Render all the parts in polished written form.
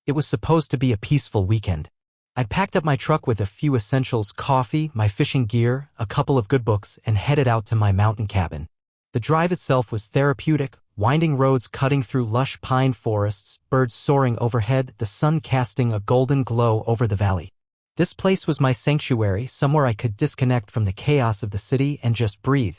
It was supposed to be a peaceful weekend. I'd packed up my truck with a few essentials, coffee, my fishing gear, a couple of good books, and headed out to my mountain cabin. The drive itself was therapeutic, winding roads cutting through lush pine forests, birds soaring overhead, the sun casting a golden glow over the valley. This place was my sanctuary, somewhere I could disconnect from the chaos of the city and just breathe.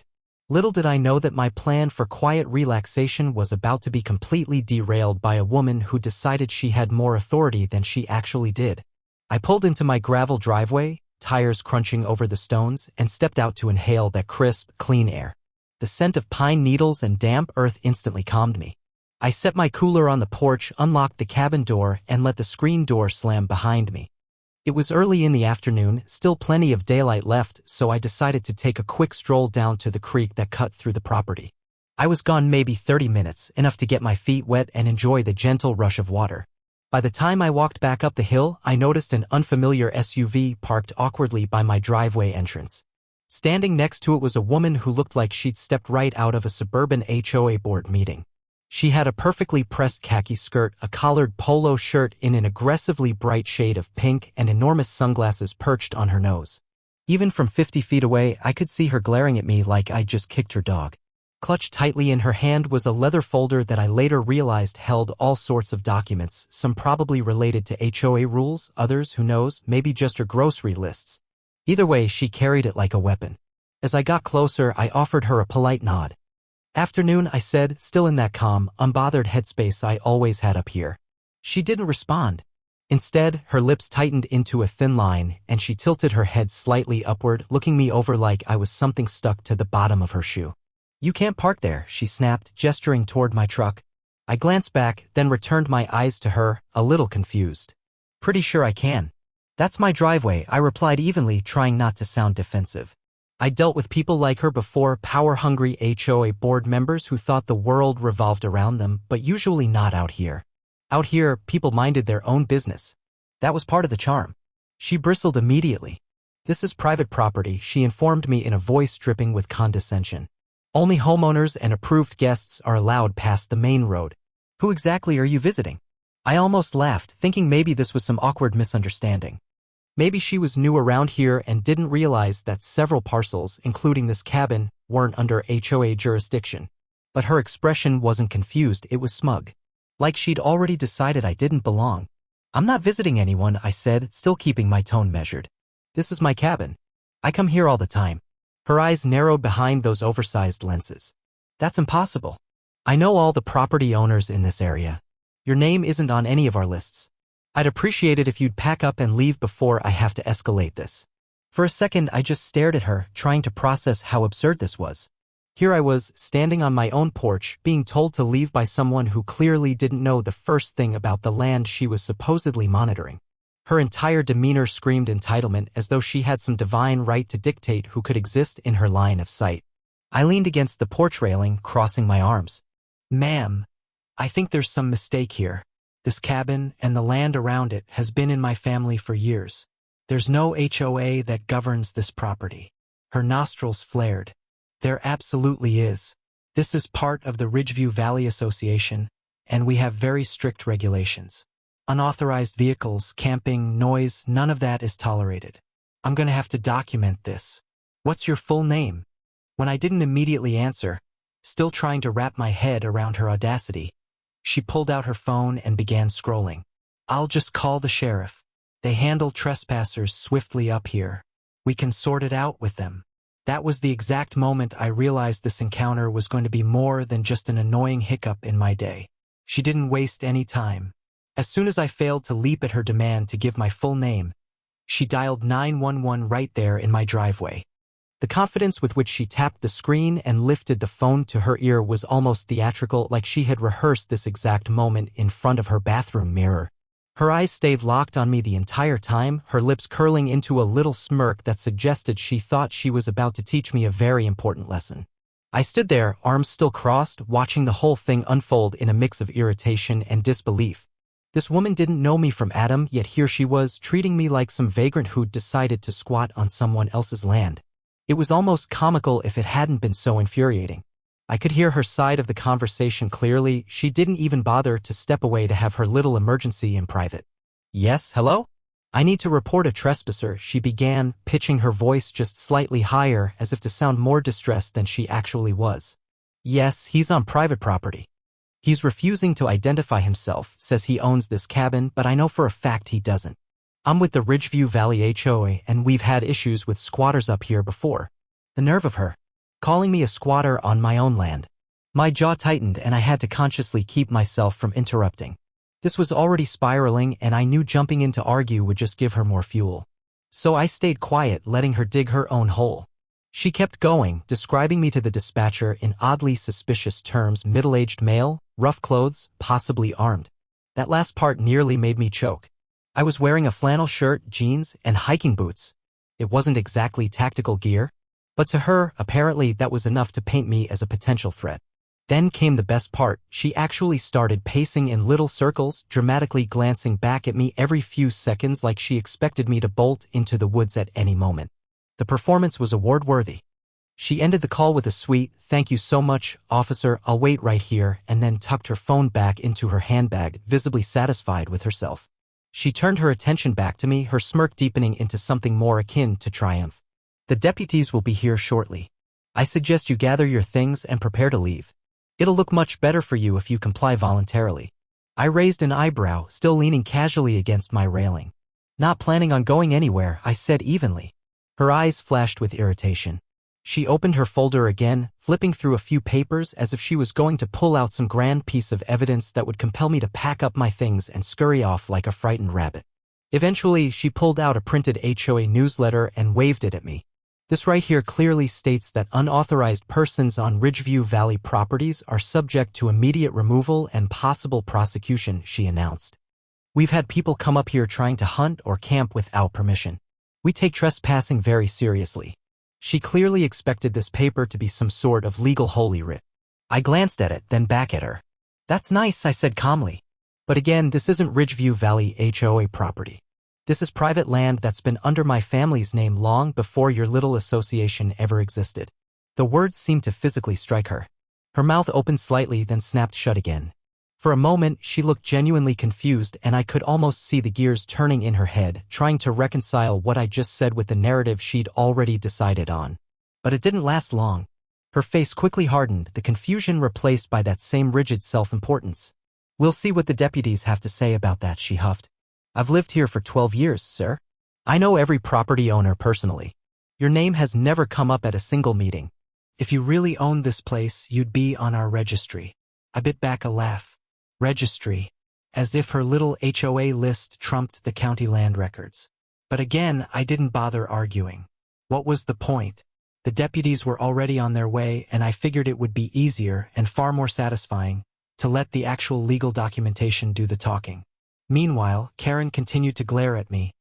Little did I know that my plan for quiet relaxation was about to be completely derailed by a woman who decided she had more authority than she actually did. I pulled into my gravel driveway, tires crunching over the stones, and stepped out to inhale that crisp, clean air. The scent of pine needles and damp earth instantly calmed me. I set my cooler on the porch, unlocked the cabin door, and let the screen door slam behind me. It was early in the afternoon, still plenty of daylight left, so I decided to take a quick stroll down to the creek that cut through the property. I was gone maybe 30 minutes, enough to get my feet wet and enjoy the gentle rush of water. By the time I walked back up the hill, I noticed an unfamiliar SUV parked awkwardly by my driveway entrance. Standing next to it was a woman who looked like she'd stepped right out of a suburban HOA board meeting. She had a perfectly pressed khaki skirt, a collared polo shirt in an aggressively bright shade of pink, and enormous sunglasses perched on her nose. Even from 50 feet away, I could see her glaring at me like I'd just kicked her dog. Clutched tightly in her hand was a leather folder that I later realized held all sorts of documents, some probably related to HOA rules, others, who knows, maybe just her grocery lists. Either way, she carried it like a weapon. As I got closer, I offered her a polite nod. "Afternoon," I said, still in that calm, unbothered headspace I always had up here. She didn't respond. Instead, her lips tightened into a thin line, and she tilted her head slightly upward, looking me over like I was something stuck to the bottom of her shoe. "You can't park there," she snapped, gesturing toward my truck. I glanced back, then returned my eyes to her, a little confused. "Pretty sure I can. That's my driveway," I replied evenly, trying not to sound defensive. I dealt with people like her before, power-hungry HOA board members who thought the world revolved around them, but usually not out here. Out here, people minded their own business. That was part of the charm. She bristled immediately. "This is private property," she informed me in a voice dripping with condescension. "Only homeowners and approved guests are allowed past the main road. Who exactly are you visiting?" I almost laughed, thinking maybe this was some awkward misunderstanding. Maybe she was new around here and didn't realize that several parcels, including this cabin, weren't under HOA jurisdiction. But her expression wasn't confused, it was smug. Like she'd already decided I didn't belong. "I'm not visiting anyone," I said, still keeping my tone measured. "This is my cabin. I come here all the time." Her eyes narrowed behind those oversized lenses. "That's impossible. I know all the property owners in this area. Your name isn't on any of our lists. I'd appreciate it if you'd pack up and leave before I have to escalate this." For a second, I just stared at her, trying to process how absurd this was. Here I was, standing on my own porch, being told to leave by someone who clearly didn't know the first thing about the land she was supposedly monitoring. Her entire demeanor screamed entitlement, as though she had some divine right to dictate who could exist in her line of sight. I leaned against the porch railing, crossing my arms. "Ma'am, I think there's some mistake here. This cabin and the land around it has been in my family for years. There's no HOA that governs this property." Her nostrils flared. "There absolutely is. This is part of the Ridgeview Valley Association, and we have very strict regulations. Unauthorized vehicles, camping, noise, none of that is tolerated. I'm going to have to document this. What's your full name?" When I didn't immediately answer, still trying to wrap my head around her audacity, she pulled out her phone and began scrolling. "I'll just call the sheriff. They handle trespassers swiftly up here. We can sort it out with them." That was the exact moment I realized this encounter was going to be more than just an annoying hiccup in my day. She didn't waste any time. As soon as I failed to leap at her demand to give my full name, she dialed 911 right there in my driveway. The confidence with which she tapped the screen and lifted the phone to her ear was almost theatrical, like she had rehearsed this exact moment in front of her bathroom mirror. Her eyes stayed locked on me the entire time, her lips curling into a little smirk that suggested she thought she was about to teach me a very important lesson. I stood there, arms still crossed, watching the whole thing unfold in a mix of irritation and disbelief. This woman didn't know me from Adam, yet here she was, treating me like some vagrant who'd decided to squat on someone else's land. It was almost comical if it hadn't been so infuriating. I could hear her side of the conversation clearly. She didn't even bother to step away to have her little emergency in private. Yes, hello? I need to report a trespasser, she began, pitching her voice just slightly higher as if to sound more distressed than she actually was. Yes, he's on private property. He's refusing to identify himself, says he owns this cabin, but I know for a fact he doesn't. I'm with the Ridgeview Valley HOA, and we've had issues with squatters up here before. The nerve of her. Calling me a squatter on my own land. My jaw tightened and I had to consciously keep myself from interrupting. This was already spiraling and I knew jumping in to argue would just give her more fuel. So I stayed quiet, letting her dig her own hole. She kept going, describing me to the dispatcher in oddly suspicious terms: middle-aged male, rough clothes, possibly armed. That last part nearly made me choke. I was wearing a flannel shirt, jeans, and hiking boots. It wasn't exactly tactical gear. But to her, apparently that was enough to paint me as a potential threat. Then came the best part. She actually started pacing in little circles, dramatically glancing back at me every few seconds like she expected me to bolt into the woods at any moment. The performance was award-worthy. She ended the call with a sweet, "Thank you so much, officer, I'll wait right here," and then tucked her phone back into her handbag, visibly satisfied with herself. She turned her attention back to me, her smirk deepening into something more akin to triumph. "The deputies will be here shortly. I suggest you gather your things and prepare to leave. It'll look much better for you if you comply voluntarily." I raised an eyebrow, still leaning casually against my railing. "Not planning on going anywhere," I said evenly. Her eyes flashed with irritation. She opened her folder again, flipping through a few papers as if she was going to pull out some grand piece of evidence that would compel me to pack up my things and scurry off like a frightened rabbit. Eventually, she pulled out a printed HOA newsletter and waved it at me. "This right here clearly states that unauthorized persons on Ridgeview Valley properties are subject to immediate removal and possible prosecution," she announced. "We've had people come up here trying to hunt or camp without permission. We take trespassing very seriously." She clearly expected this paper to be some sort of legal holy writ. I glanced at it, then back at her. "That's nice," I said calmly. "But again, this isn't Ridgeview Valley HOA property. This is private land that's been under my family's name long before your little association ever existed." The words seemed to physically strike her. Her mouth opened slightly, then snapped shut again. For a moment, she looked genuinely confused, and I could almost see the gears turning in her head, trying to reconcile what I just said with the narrative she'd already decided on. But it didn't last long. Her face quickly hardened, the confusion replaced by that same rigid self-importance. "We'll see what the deputies have to say about that," she huffed. "I've lived here for 12 years, sir. I know every property owner personally. Your name has never come up at a single meeting. If you really owned this place, you'd be on our registry." I bit back a laugh. Registry. As if her little HOA list trumped the county land records. But again, I didn't bother arguing. What was the point? The deputies were already on their way, and I figured it would be easier and far more satisfying to let the actual legal documentation do the talking. Meanwhile, Karen continued to glare at me,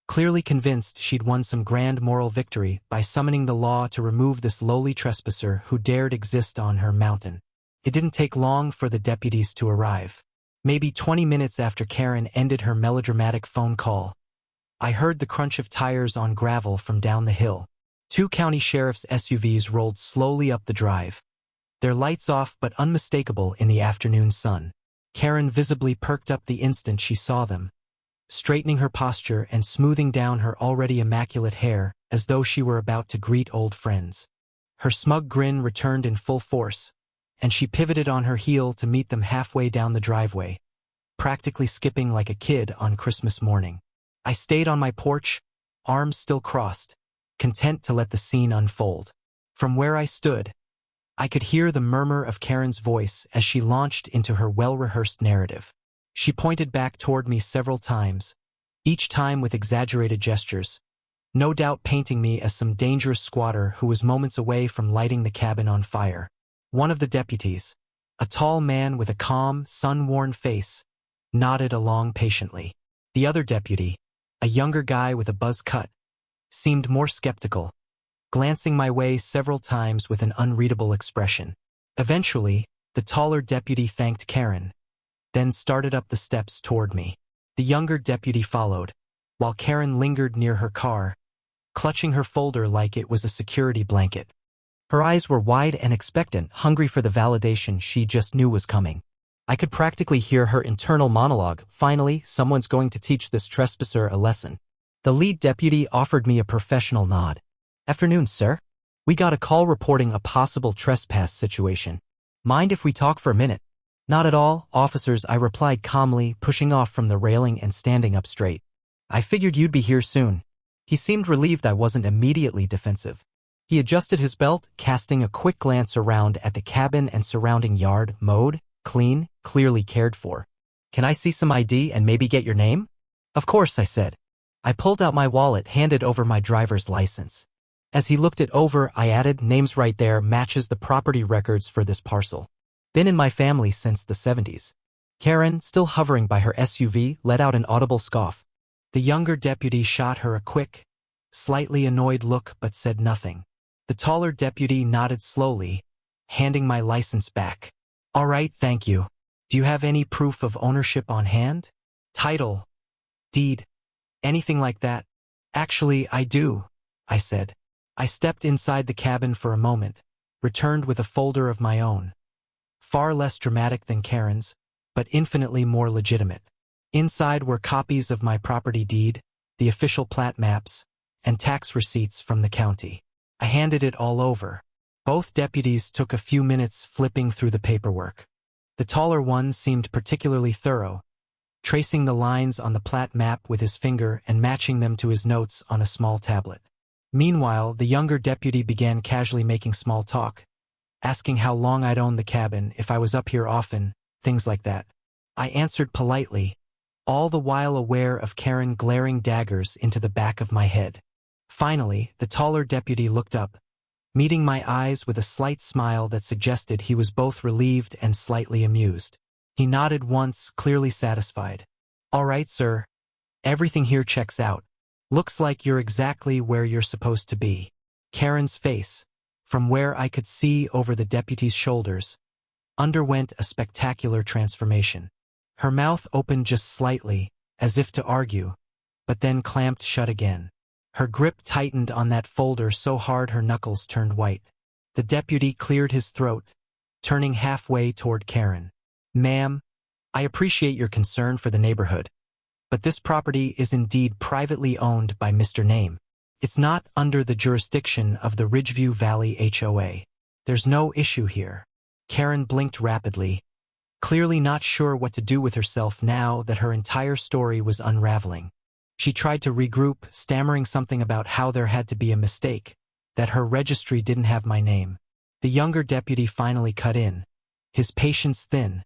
clearly convinced she'd won some grand moral victory by summoning the law to remove this lowly trespasser who dared exist on her mountain. It didn't take long for the deputies to arrive. Maybe 20 minutes after Karen ended her melodramatic phone call, I heard the crunch of tires on gravel from down the hill. 2 county sheriff's SUVs rolled slowly up the drive, their lights off but unmistakable in the afternoon sun. Karen visibly perked up the instant she saw them, straightening her posture and smoothing down her already immaculate hair as though she were about to greet old friends. Her smug grin returned in full force, and she pivoted on her heel to meet them halfway down the driveway, practically skipping like a kid on Christmas morning. I stayed on my porch, arms still crossed, content to let the scene unfold. From where I stood, I could hear the murmur of Karen's voice as she launched into her well-rehearsed narrative. She pointed back toward me several times, each time with exaggerated gestures, no doubt painting me as some dangerous squatter who was moments away from lighting the cabin on fire. One of the deputies, a tall man with a calm, sun-worn face, nodded along patiently. The other deputy, a younger guy with a buzz cut, seemed more skeptical, glancing my way several times with an unreadable expression. Eventually, the taller deputy thanked Karen, then started up the steps toward me. The younger deputy followed, while Karen lingered near her car, clutching her folder like it was a security blanket. Her eyes were wide and expectant, hungry for the validation she just knew was coming. I could practically hear her internal monologue. Finally, someone's going to teach this trespasser a lesson. The lead deputy offered me a professional nod. Afternoon, sir. We got a call reporting a possible trespass situation. Mind if we talk for a minute? Not at all, officers, I replied calmly, pushing off from the railing and standing up straight. I figured you'd be here soon. He seemed relieved I wasn't immediately defensive. He adjusted his belt, casting a quick glance around at the cabin and surrounding yard. Mowed, clean, clearly cared for. Can I see some ID and maybe get your name? Of course, I said. I pulled out my wallet, handed over my driver's license. As he looked it over, I added, name's right there, matches the property records for this parcel. Been in my family since the 70s. Karen, still hovering by her SUV, let out an audible scoff. The younger deputy shot her a quick, slightly annoyed look but said nothing. The taller deputy nodded slowly, handing my license back. All right, thank you. Do you have any proof of ownership on hand? Title? Deed? Anything like that? Actually, I do, I said. I stepped inside the cabin for a moment, returned with a folder of my own. Far less dramatic than Karen's, but infinitely more legitimate. Inside were copies of my property deed, the official plat maps, and tax receipts from the county. I handed it all over. Both deputies took a few minutes flipping through the paperwork. The taller one seemed particularly thorough, tracing the lines on the plat map with his finger and matching them to his notes on a small tablet. Meanwhile, the younger deputy began casually making small talk, asking how long I'd owned the cabin, if I was up here often, things like that. I answered politely, all the while aware of Karen glaring daggers into the back of my head. Finally, the taller deputy looked up, meeting my eyes with a slight smile that suggested he was both relieved and slightly amused. He nodded once, clearly satisfied. All right, sir. Everything here checks out. Looks like you're exactly where you're supposed to be. Karen's face, from where I could see over the deputy's shoulders, underwent a spectacular transformation. Her mouth opened just slightly, as if to argue, but then clamped shut again. Her grip tightened on that folder so hard her knuckles turned white. The deputy cleared his throat, turning halfway toward Karen. Ma'am, I appreciate your concern for the neighborhood, but this property is indeed privately owned by Mr. Name. It's not under the jurisdiction of the Ridgeview Valley HOA. There's no issue here. Karen blinked rapidly, clearly not sure what to do with herself now that her entire story was unraveling. She tried to regroup, stammering something about how there had to be a mistake, that her registry didn't have my name. The younger deputy finally cut in, his patience thin,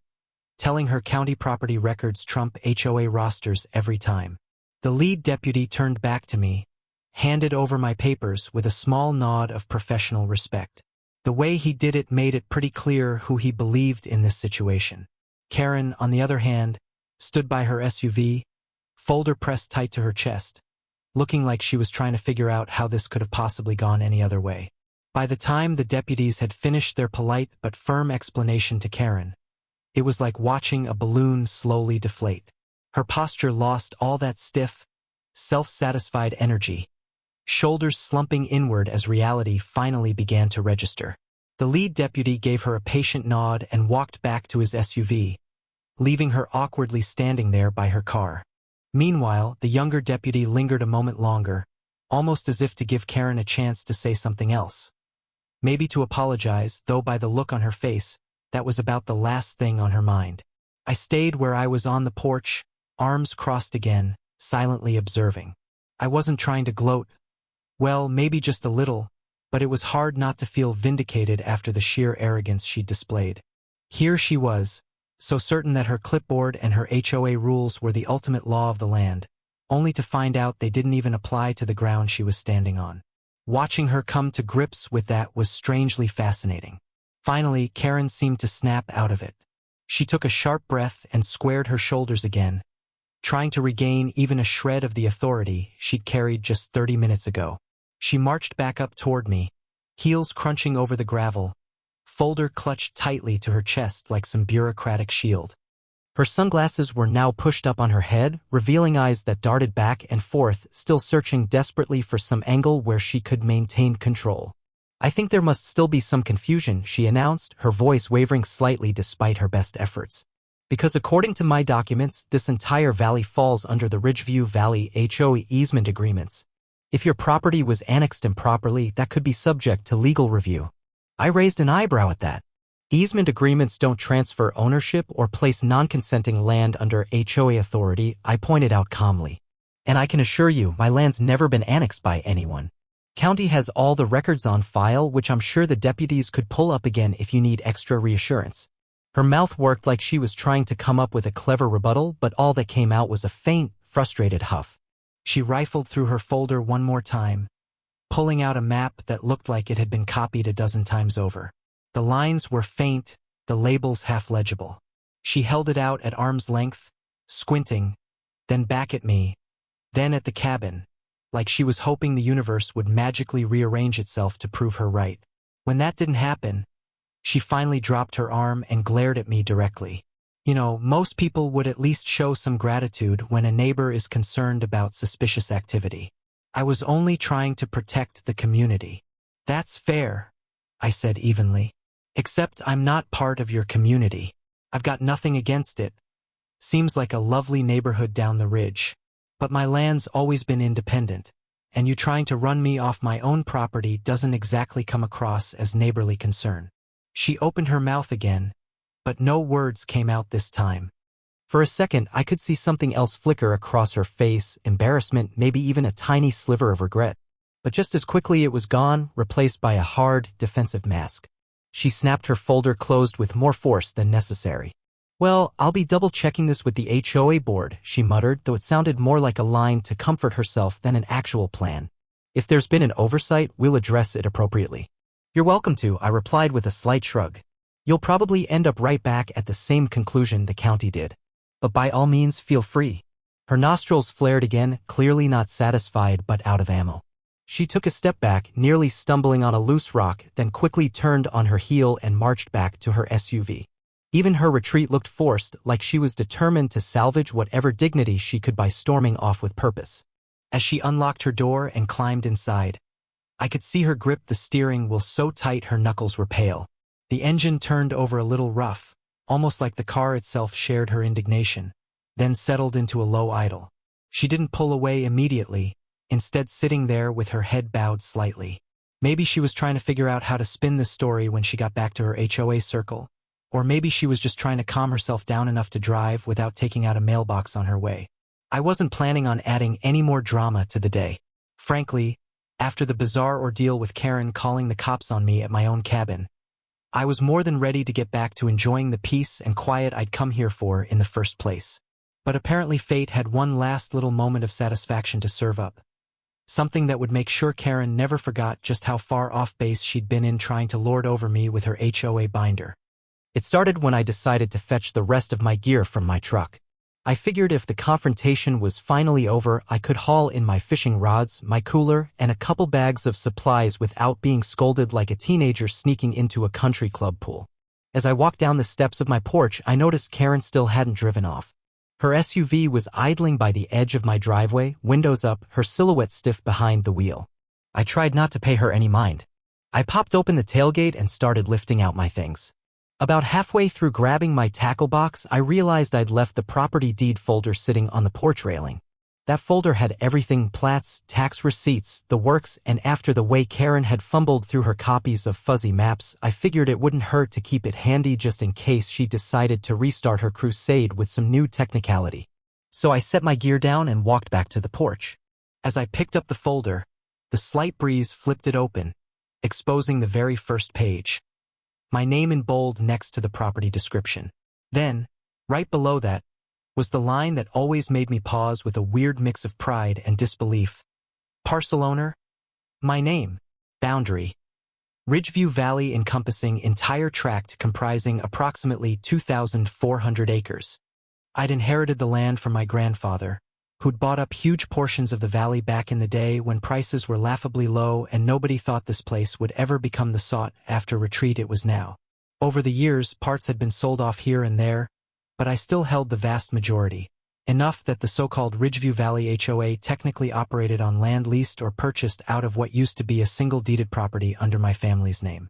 telling her county property records trump HOA rosters every time. The lead deputy turned back to me, handed over my papers with a small nod of professional respect. The way he did it made it pretty clear who he believed in this situation. Karen, on the other hand, stood by her SUV, folder pressed tight to her chest, looking like she was trying to figure out how this could have possibly gone any other way. By the time the deputies had finished their polite but firm explanation to Karen, it was like watching a balloon slowly deflate. Her posture lost all that stiff, self-satisfied energy, shoulders slumping inward as reality finally began to register. The lead deputy gave her a patient nod and walked back to his SUV, leaving her awkwardly standing there by her car. Meanwhile, the younger deputy lingered a moment longer, almost as if to give Karen a chance to say something else. Maybe to apologize, though by the look on her face, that was about the last thing on her mind. I stayed where I was on the porch, arms crossed again, silently observing. I wasn't trying to gloat. Well, maybe just a little, but it was hard not to feel vindicated after the sheer arrogance she'd displayed. Here she was, so certain that her clipboard and her HOA rules were the ultimate law of the land, only to find out they didn't even apply to the ground she was standing on. Watching her come to grips with that was strangely fascinating. Finally, Karen seemed to snap out of it. She took a sharp breath and squared her shoulders again, trying to regain even a shred of the authority she'd carried just 30 minutes ago. She marched back up toward me, heels crunching over the gravel, folder clutched tightly to her chest like some bureaucratic shield. Her sunglasses were now pushed up on her head, revealing eyes that darted back and forth, still searching desperately for some angle where she could maintain control. I think there must still be some confusion, she announced, her voice wavering slightly despite her best efforts. Because according to my documents, this entire valley falls under the Ridgeview Valley HOA easement agreements. If your property was annexed improperly, that could be subject to legal review. I raised an eyebrow at that. Easement agreements don't transfer ownership or place non-consenting land under HOA authority, I pointed out calmly. And I can assure you, my land's never been annexed by anyone. County has all the records on file, which I'm sure the deputies could pull up again if you need extra reassurance. Her mouth worked like she was trying to come up with a clever rebuttal, but all that came out was a faint, frustrated huff. She rifled through her folder one more time, pulling out a map that looked like it had been copied a dozen times over. The lines were faint, the labels half-legible. She held it out at arm's length, squinting, then back at me, then at the cabin, like she was hoping the universe would magically rearrange itself to prove her right. When that didn't happen, she finally dropped her arm and glared at me directly. You know, most people would at least show some gratitude when a neighbor is concerned about suspicious activity. I was only trying to protect the community. That's fair, I said evenly. Except I'm not part of your community. I've got nothing against it. Seems like a lovely neighborhood down the ridge. But my land's always been independent, and you trying to run me off my own property doesn't exactly come across as neighborly concern. She opened her mouth again, but no words came out this time. For a second, I could see something else flicker across her face, embarrassment, maybe even a tiny sliver of regret. But just as quickly it was gone, replaced by a hard, defensive mask. She snapped her folder closed with more force than necessary. Well, I'll be double-checking this with the HOA board, she muttered, though it sounded more like a line to comfort herself than an actual plan. If there's been an oversight, we'll address it appropriately. You're welcome to, I replied with a slight shrug. You'll probably end up right back at the same conclusion the county did. But by all means, feel free. Her nostrils flared again, clearly not satisfied but out of ammo. She took a step back, nearly stumbling on a loose rock, then quickly turned on her heel and marched back to her SUV. Even her retreat looked forced, like she was determined to salvage whatever dignity she could by storming off with purpose. As she unlocked her door and climbed inside, I could see her grip the steering wheel so tight her knuckles were pale. The engine turned over a little rough, almost like the car itself shared her indignation, then settled into a low idle. She didn't pull away immediately, instead sitting there with her head bowed slightly. Maybe she was trying to figure out how to spin this story when she got back to her HOA circle. Or maybe she was just trying to calm herself down enough to drive without taking out a mailbox on her way. I wasn't planning on adding any more drama to the day. Frankly, after the bizarre ordeal with Karen calling the cops on me at my own cabin, I was more than ready to get back to enjoying the peace and quiet I'd come here for in the first place. But apparently fate had one last little moment of satisfaction to serve up. Something that would make sure Karen never forgot just how far off base she'd been in trying to lord over me with her HOA binder. It started when I decided to fetch the rest of my gear from my truck. I figured if the confrontation was finally over, I could haul in my fishing rods, my cooler, and a couple bags of supplies without being scolded like a teenager sneaking into a country club pool. As I walked down the steps of my porch, I noticed Karen still hadn't driven off. Her SUV was idling by the edge of my driveway, windows up, her silhouette stiff behind the wheel. I tried not to pay her any mind. I popped open the tailgate and started lifting out my things. About halfway through grabbing my tackle box, I realized I'd left the property deed folder sitting on the porch railing. That folder had everything: plats, tax receipts, the works, and after the way Karen had fumbled through her copies of fuzzy maps, I figured it wouldn't hurt to keep it handy just in case she decided to restart her crusade with some new technicality. So I set my gear down and walked back to the porch. As I picked up the folder, the slight breeze flipped it open, exposing the very first page. My name in bold next to the property description. Then, right below that, was the line that always made me pause with a weird mix of pride and disbelief. Parcel owner? My name. Boundary. Ridgeview Valley encompassing entire tract comprising approximately 2,400 acres. I'd inherited the land from my grandfather, who'd bought up huge portions of the valley back in the day when prices were laughably low and nobody thought this place would ever become the sought-after retreat it was now. Over the years, parts had been sold off here and there, but I still held the vast majority, enough that the so-called Ridgeview Valley HOA technically operated on land leased or purchased out of what used to be a single deeded property under my family's name.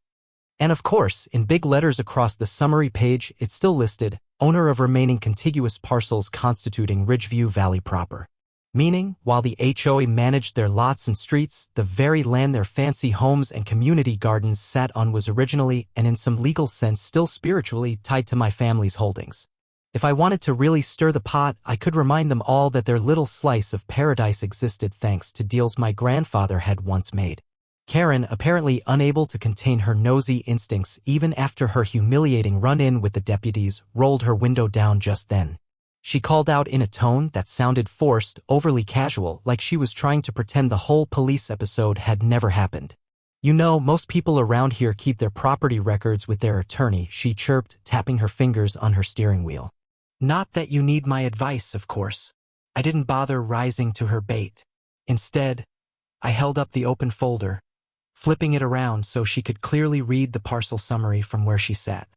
And of course, in big letters across the summary page, it still listed, owner of remaining contiguous parcels constituting Ridgeview Valley proper. Meaning, while the HOA managed their lots and streets, the very land their fancy homes and community gardens sat on was originally, and in some legal sense still spiritually, tied to my family's holdings. If I wanted to really stir the pot, I could remind them all that their little slice of paradise existed thanks to deals my grandfather had once made. Karen, apparently unable to contain her nosy instincts even after her humiliating run-in with the deputies, rolled her window down just then. She called out in a tone that sounded forced, overly casual, like she was trying to pretend the whole police episode had never happened. You know, most people around here keep their property records with their attorney, she chirped, tapping her fingers on her steering wheel. Not that you need my advice, of course. I didn't bother rising to her bait. Instead, I held up the open folder, flipping it around so she could clearly read the parcel summary from where she sat.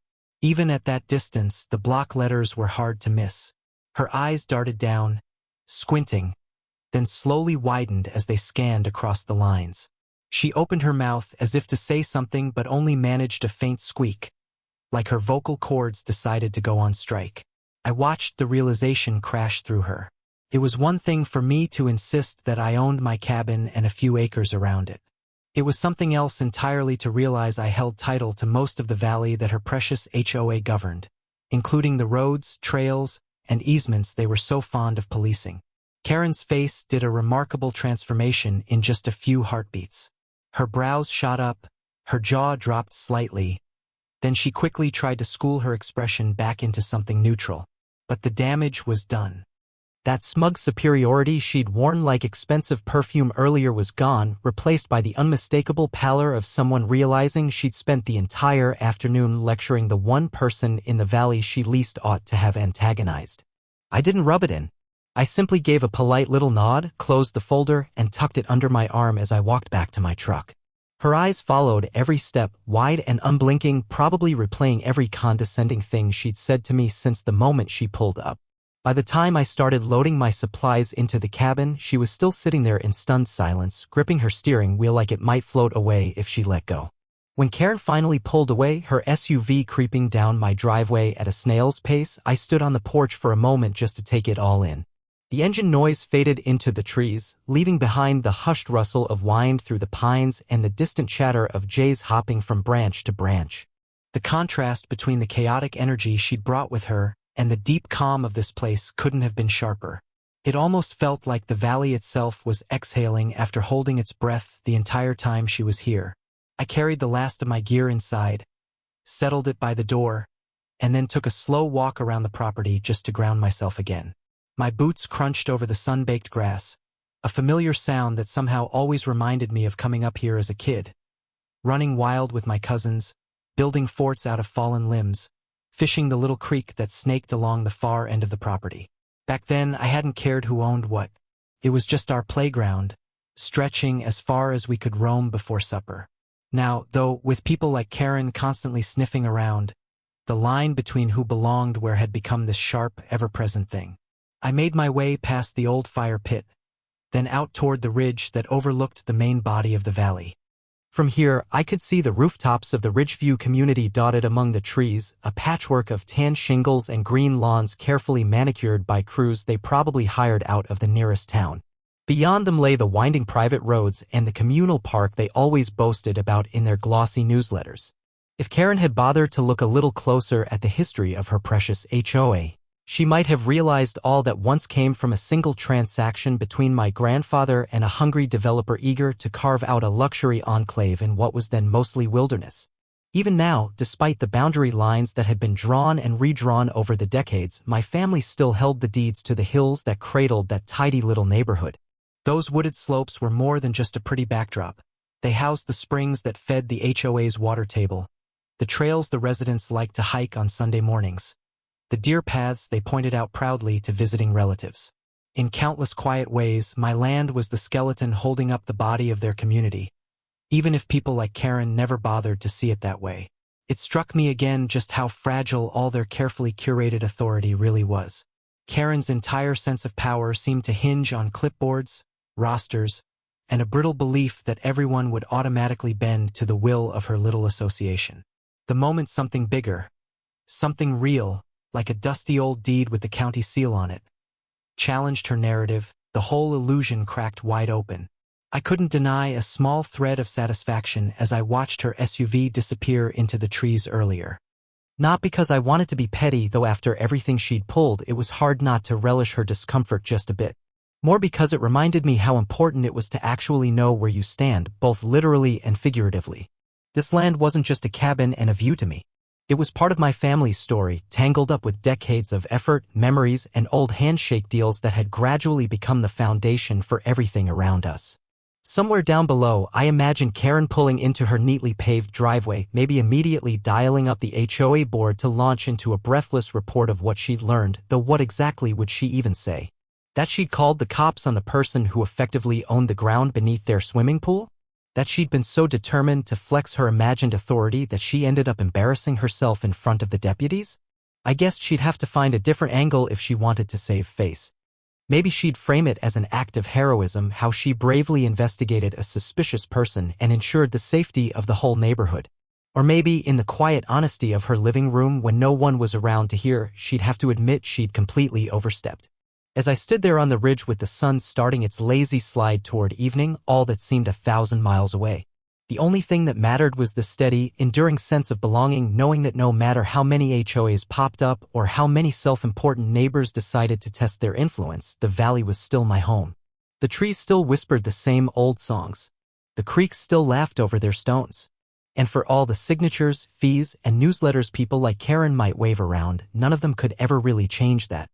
Even at that distance, the block letters were hard to miss. Her eyes darted down, squinting, then slowly widened as they scanned across the lines. She opened her mouth as if to say something but only managed a faint squeak, like her vocal cords decided to go on strike. I watched the realization crash through her. It was one thing for me to insist that I owned my cabin and a few acres around it. It was something else entirely to realize I held title to most of the valley that her precious HOA governed, including the roads, trails, and easements they were so fond of policing. Karen's face did a remarkable transformation in just a few heartbeats. Her brows shot up, her jaw dropped slightly, then she quickly tried to school her expression back into something neutral. But the damage was done. That smug superiority she'd worn like expensive perfume earlier was gone, replaced by the unmistakable pallor of someone realizing she'd spent the entire afternoon lecturing the one person in the valley she least ought to have antagonized. I didn't rub it in. I simply gave a polite little nod, closed the folder, and tucked it under my arm as I walked back to my truck. Her eyes followed every step, wide and unblinking, probably replaying every condescending thing she'd said to me since the moment she pulled up. By the time I started loading my supplies into the cabin, she was still sitting there in stunned silence, gripping her steering wheel like it might float away if she let go. When Karen finally pulled away, her SUV creeping down my driveway at a snail's pace, I stood on the porch for a moment just to take it all in. The engine noise faded into the trees, leaving behind the hushed rustle of wind through the pines and the distant chatter of jays hopping from branch to branch. The contrast between the chaotic energy she'd brought with her and the deep calm of this place couldn't have been sharper. It almost felt like the valley itself was exhaling after holding its breath the entire time she was here. I carried the last of my gear inside, settled it by the door, and then took a slow walk around the property just to ground myself again. My boots crunched over the sun-baked grass, a familiar sound that somehow always reminded me of coming up here as a kid, running wild with my cousins, building forts out of fallen limbs, fishing the little creek that snaked along the far end of the property. Back then, I hadn't cared who owned what. It was just our playground, stretching as far as we could roam before supper. Now, though, with people like Karen constantly sniffing around, the line between who belonged where had become this sharp, ever-present thing. I made my way past the old fire pit, then out toward the ridge that overlooked the main body of the valley. From here, I could see the rooftops of the Ridgeview community dotted among the trees, a patchwork of tan shingles and green lawns carefully manicured by crews they probably hired out of the nearest town. Beyond them lay the winding private roads and the communal park they always boasted about in their glossy newsletters. If Karen had bothered to look a little closer at the history of her precious HOA, she might have realized all that once came from a single transaction between my grandfather and a hungry developer eager to carve out a luxury enclave in what was then mostly wilderness. Even now, despite the boundary lines that had been drawn and redrawn over the decades, my family still held the deeds to the hills that cradled that tidy little neighborhood. Those wooded slopes were more than just a pretty backdrop. They housed the springs that fed the HOA's water table, the trails the residents liked to hike on Sunday mornings, the deer paths they pointed out proudly to visiting relatives. In countless quiet ways, my land was the skeleton holding up the body of their community, even if people like Karen never bothered to see it that way. It struck me again just how fragile all their carefully curated authority really was. Karen's entire sense of power seemed to hinge on clipboards, rosters, and a brittle belief that everyone would automatically bend to the will of her little association. The moment something bigger, something real, like a dusty old deed with the county seal on it, challenged her narrative, the whole illusion cracked wide open. I couldn't deny a small thread of satisfaction as I watched her SUV disappear into the trees earlier. Not because I wanted to be petty, though after everything she'd pulled it was hard not to relish her discomfort just a bit. More because it reminded me how important it was to actually know where you stand, both literally and figuratively. This land wasn't just a cabin and a view to me. It was part of my family's story, tangled up with decades of effort, memories, and old handshake deals that had gradually become the foundation for everything around us. Somewhere down below, I imagined Karen pulling into her neatly paved driveway, maybe immediately dialing up the HOA board to launch into a breathless report of what she'd learned, though what exactly would she even say? That she'd called the cops on the person who effectively owned the ground beneath their swimming pool? That she'd been so determined to flex her imagined authority that she ended up embarrassing herself in front of the deputies? I guessed she'd have to find a different angle if she wanted to save face. Maybe she'd frame it as an act of heroism, how she bravely investigated a suspicious person and ensured the safety of the whole neighborhood. Or maybe, in the quiet honesty of her living room when no one was around to hear, she'd have to admit she'd completely overstepped. As I stood there on the ridge with the sun starting its lazy slide toward evening, all that seemed 1,000 miles away, the only thing that mattered was the steady, enduring sense of belonging, knowing that no matter how many HOAs popped up or how many self-important neighbors decided to test their influence, the valley was still my home. The trees still whispered the same old songs. The creeks still laughed over their stones. And for all the signatures, fees, and newsletters people like Karen might wave around, none of them could ever really change that.